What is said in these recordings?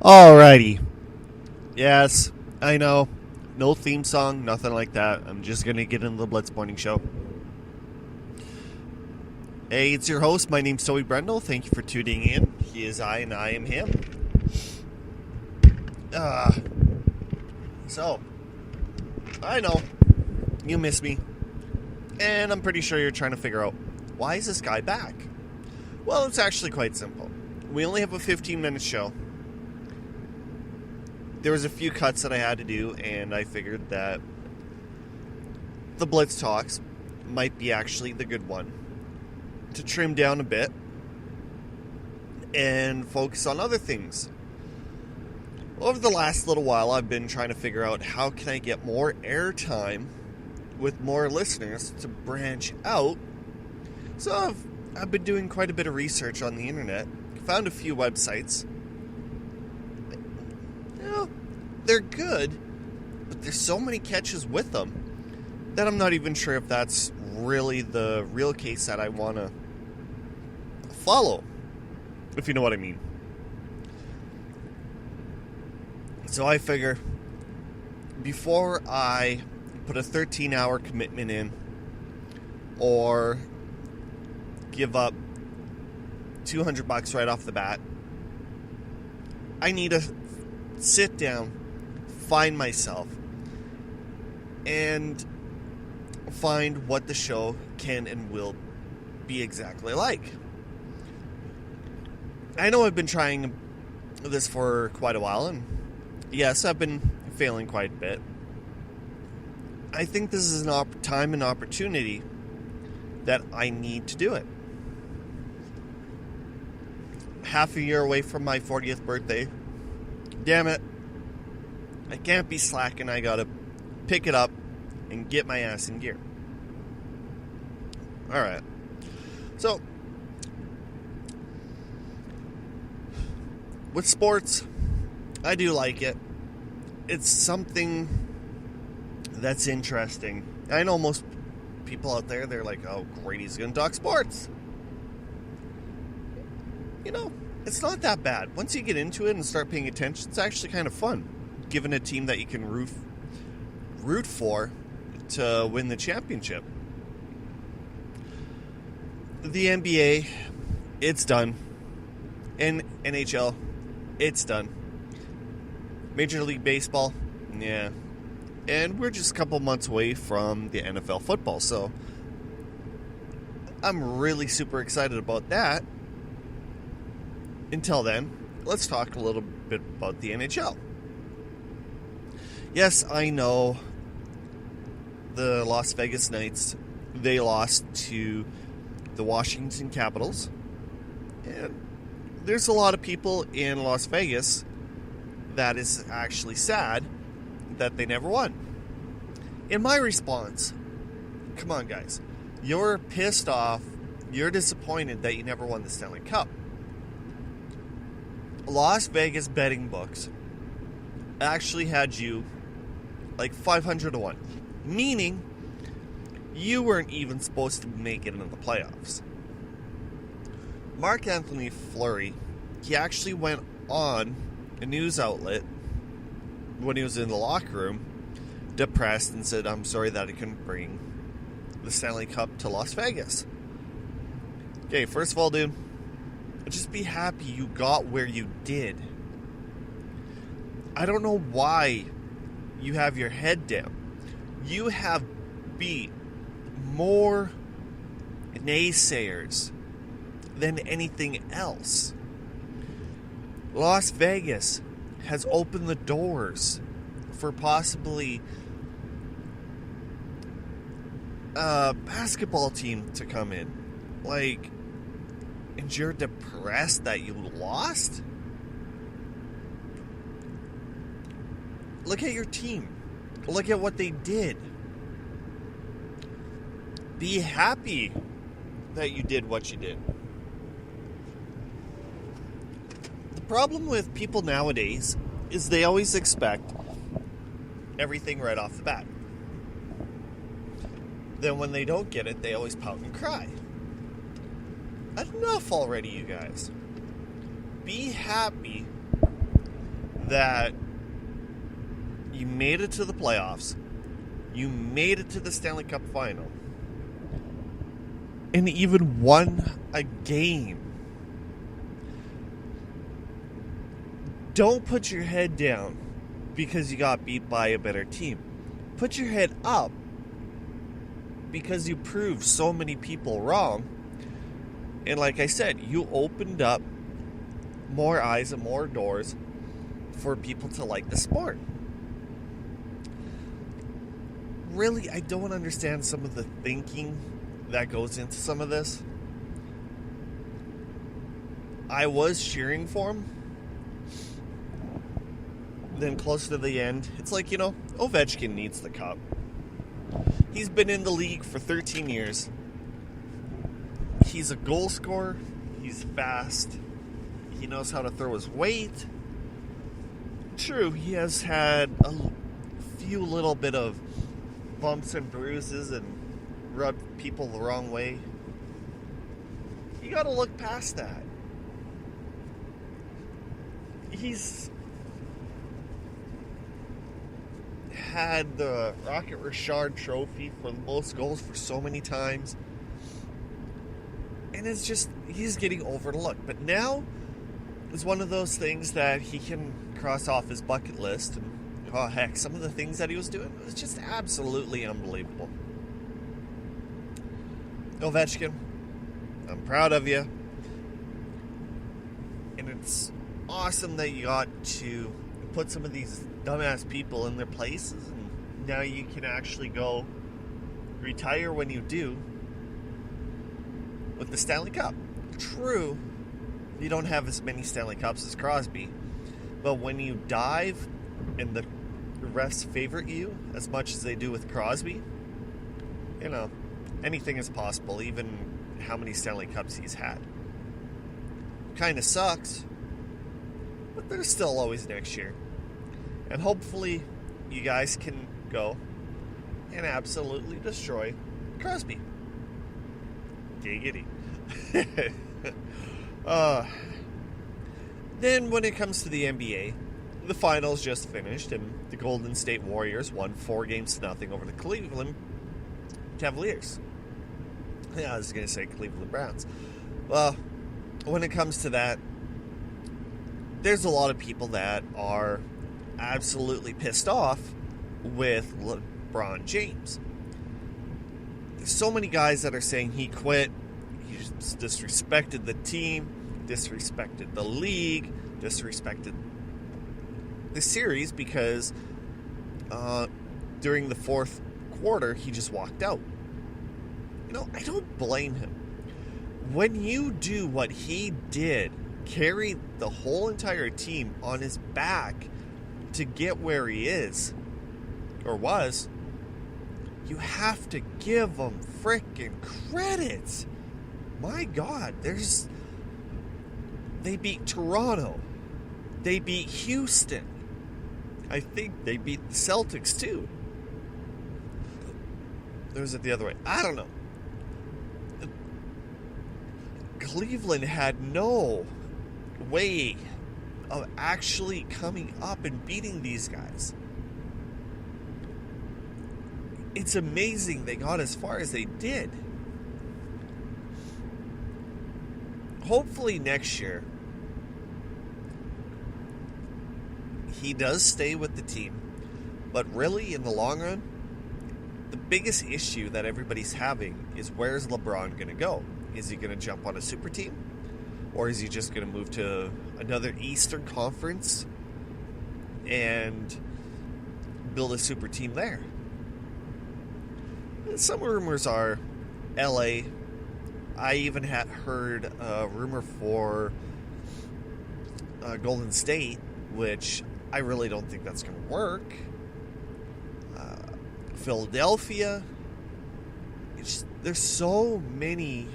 Alrighty. Yes, I know. No theme song, nothing like that. I'm just going to get into the Blitz Morning Show. Hey, it's your host. My name's Toby Brendel. Thank you for tuning in. He is I and I am him. So, I know. You miss me. And I'm pretty sure you're trying to figure out, why is this guy back? Well, it's actually quite simple. We only have a 15-minute show. There was a few cuts that I had to do, and I figured that the Blitz Talks might be actually the good one to trim down a bit and focus on other things. Over the last little while, I've been trying to figure out how can I get more airtime with more listeners to branch out. So I've been doing quite a bit of research on the internet, found a few websites. They're good, but there's so many catches with them that I'm not even sure if that's really the real case that I want to follow, if you know what I mean. So I figure, before I put a 13-hour commitment in, or give up $200 right off the bat, I need to sit down, find myself, and find what the show can and will be exactly like. I know I've been trying this for quite a while, and yes, I've been failing quite a bit. I think this is an time and opportunity that I need to do it. Half a year away from my 40th birthday. Damn it. I can't be slacking. I gotta pick it up and get my ass in gear. Alright. So, with sports, I do like it. It's something that's interesting. I know most people out there, they're like, oh, great, he's gonna talk sports. You know, it's not that bad. Once you get into it and start paying attention, it's actually kind of fun. Given a team that you can root for to win the championship. The NBA, it's done. NHL, it's done. Major League Baseball, yeah. And we're just a couple months away from the NFL football, so I'm really super excited about that. Until then, let's talk a little bit about the NHL. Yes, I know the Las Vegas Knights, they lost to the Washington Capitals. And there's a lot of people in Las Vegas that is actually sad that they never won. In my response, come on guys, you're pissed off, you're disappointed that you never won the Stanley Cup. Las Vegas betting books actually had you like 500 to 1, meaning you weren't even supposed to make it into the playoffs. Marc-Anthony Fleury, he actually went on a news outlet when he was in the locker room, depressed, and said, I'm sorry that I couldn't bring the Stanley Cup to Las Vegas. Okay, first of all, dude, just be happy you got where you did. I don't know why you have your head down. You have beat more naysayers than anything else. Las Vegas has opened the doors for possibly a basketball team to come in. Like, and you're depressed that you lost? Look at your team. Look at what they did. Be happy that you did what you did. The problem with people nowadays is they always expect everything right off the bat. Then when they don't get it, they always pout and cry. Enough already, you guys. Be happy that you made it to the playoffs, you made it to the Stanley Cup final, and even won a game. Don't put your head down because you got beat by a better team. Put your head up because you proved so many people wrong. And like I said, you opened up more eyes and more doors for people to like the sport. Really, I don't understand some of the thinking that goes into some of this. I was cheering for him. Then close to the end, it's like, Ovechkin needs the cup. He's been in the league for 13 years. He's a goal scorer. He's fast. He knows how to throw his weight. True, he has had a few little bit of bumps and bruises and rubbed people the wrong way. You gotta look past that. He's had the Rocket Richard trophy for the most goals for so many times. And it's just, he's getting overlooked. But now is one of those things that he can cross off his bucket list. And, oh heck, some of the things that he was doing was just absolutely unbelievable. Ovechkin, I'm proud of you. And it's awesome that you got to put some of these dumbass people in their places, and now you can actually go retire when you do with the Stanley Cup. True, you don't have as many Stanley Cups as Crosby, but when you dive and the refs favorite you as much as they do with Crosby, anything is possible, even how many Stanley Cups he's had. Kind of sucks, but there's still always next year. And hopefully you guys can go and absolutely destroy Crosby. Giggity. Then when it comes to the NBA, the finals just finished and the Golden State Warriors won 4-0 over the Cleveland Cavaliers. Yeah, I was going to say Cleveland Browns. Well, when it comes to that, there's a lot of people that are absolutely pissed off with LeBron James. There's so many guys that are saying he quit, he just disrespected the team, disrespected the league, disrespected the series because during the fourth quarter he just walked out. I don't blame him. When you do what he did, carry the whole entire team on his back to get where he is, or was, you have to give him frickin' credit. My God, they beat Toronto. They beat Houston. I think they beat the Celtics too. Or was it the other way? I don't know. Cleveland had no way of actually coming up and beating these guys. It's amazing they got as far as they did. Hopefully next year he does stay with the team, but really in the long run, the biggest issue that everybody's having is where's LeBron going to go? Is he going to jump on a super team? Or is he just going to move to another Eastern Conference and build a super team there? Some rumors are LA. I even had heard a rumor for Golden State, which I really don't think that's going to work. Philadelphia. There's so many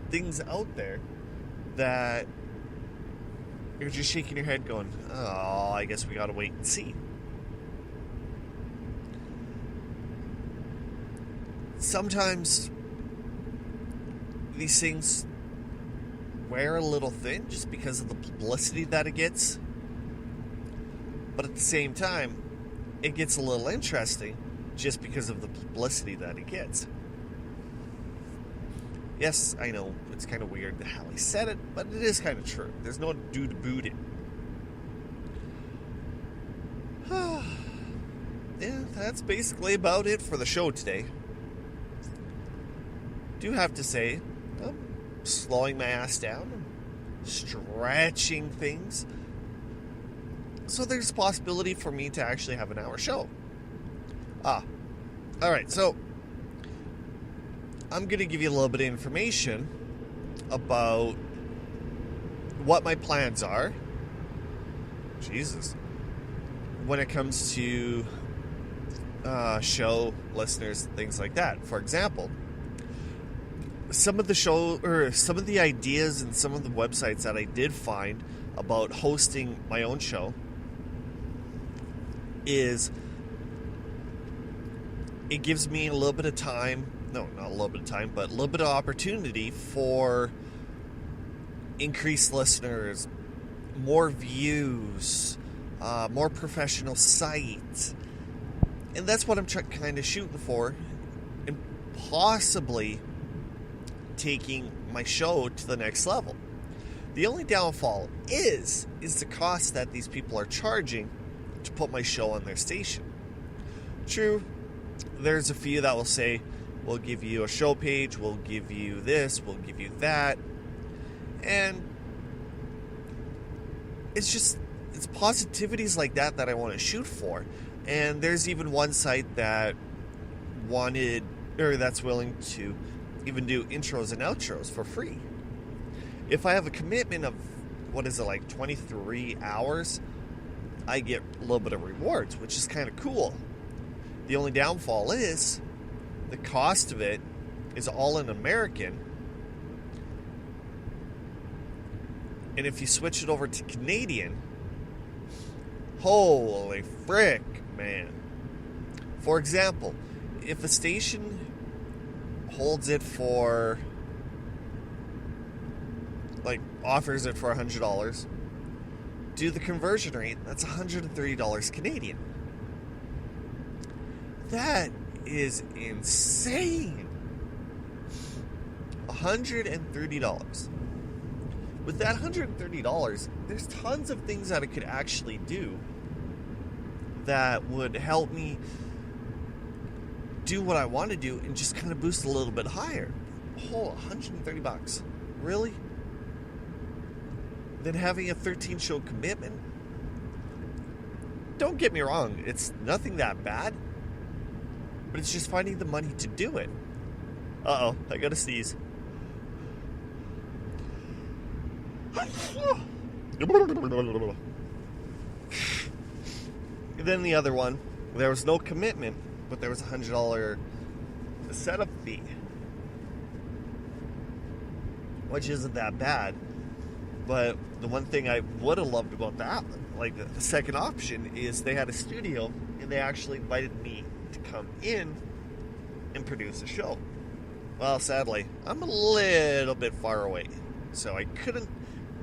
things out there that you're just shaking your head going, oh, I guess we gotta wait and see. Sometimes these things wear a little thin just because of the publicity that it gets. But at the same time, it gets a little interesting just because of the publicity that it gets. Yes, I know, it's kind of weird how he said it, but it is kind of true. There's no dude to boot it. Yeah, that's basically about it for the show today. Do have to say, I'm slowing my ass down, stretching things, so there's a possibility for me to actually have an hour show. Alright, so I'm going to give you a little bit of information about what my plans are. Jesus. When it comes to show listeners, things like that. For example, some of the ideas and some of the websites that I did find about hosting my own show is it gives me a little bit of time, no, not a little bit of time, but a little bit of opportunity for increased listeners, more views, more professional site. And that's what I'm kind of shooting for, and possibly taking my show to the next level. The only downfall is the cost that these people are charging to put my show on their station. True, there's a few that will say, we'll give you a show page, we'll give you this, we'll give you that. And it's positivities like that I want to shoot for. And there's even one site that that's willing to even do intros and outros for free. If I have a commitment of, 23 hours, I get a little bit of rewards, which is kind of cool. The only downfall is the cost of it is all in American. And if you switch it over to Canadian, holy frick, man. For example, if a station holds it for, offers it for $100, do the conversion rate, that's $130 Canadian. That is insane. $130. With that $130, there's tons of things that I could actually do that would help me do what I want to do and just kind of boost a little bit higher. Oh, $130. Really? Then having a 13-show commitment? Don't get me wrong, it's nothing that bad. But it's just finding the money to do it. Uh-oh, I gotta sneeze. And then the other one, there was no commitment, but there was a $100 setup fee, which isn't that bad. But the one thing I would have loved about that, the second option, is they had a studio and they actually invited me to come in and produce a show. Well, sadly, I'm a little bit far away, so I couldn't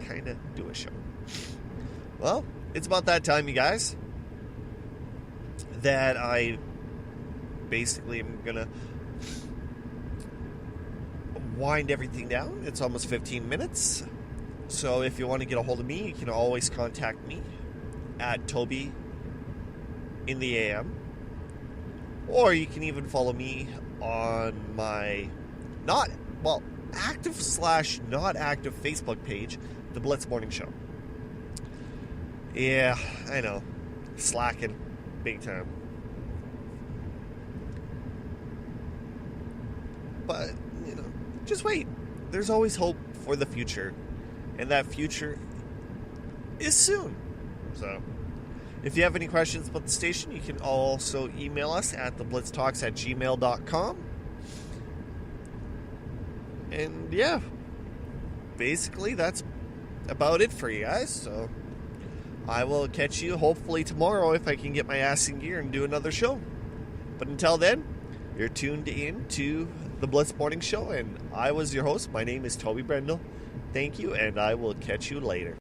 kind of do a show. Well, it's about that time, you guys, that I basically am gonna wind everything down. It's almost 15 minutes. So if you want to get a hold of me, you can always contact me at Toby in the AM. Or you can even follow me on my active/not active Facebook page, The Blitz Morning Show. Yeah, I know. Slacking big time. But, just wait. There's always hope for the future. And that future is soon. So, if you have any questions about the station, you can also email us at theblitztalks@gmail.com. And yeah, basically that's about it for you guys. So, I will catch you hopefully tomorrow if I can get my ass in gear and do another show. But until then, you're tuned in to the Blitz Morning Show, and I was your host. My name is Toby Brendel. Thank you, and I will catch you later.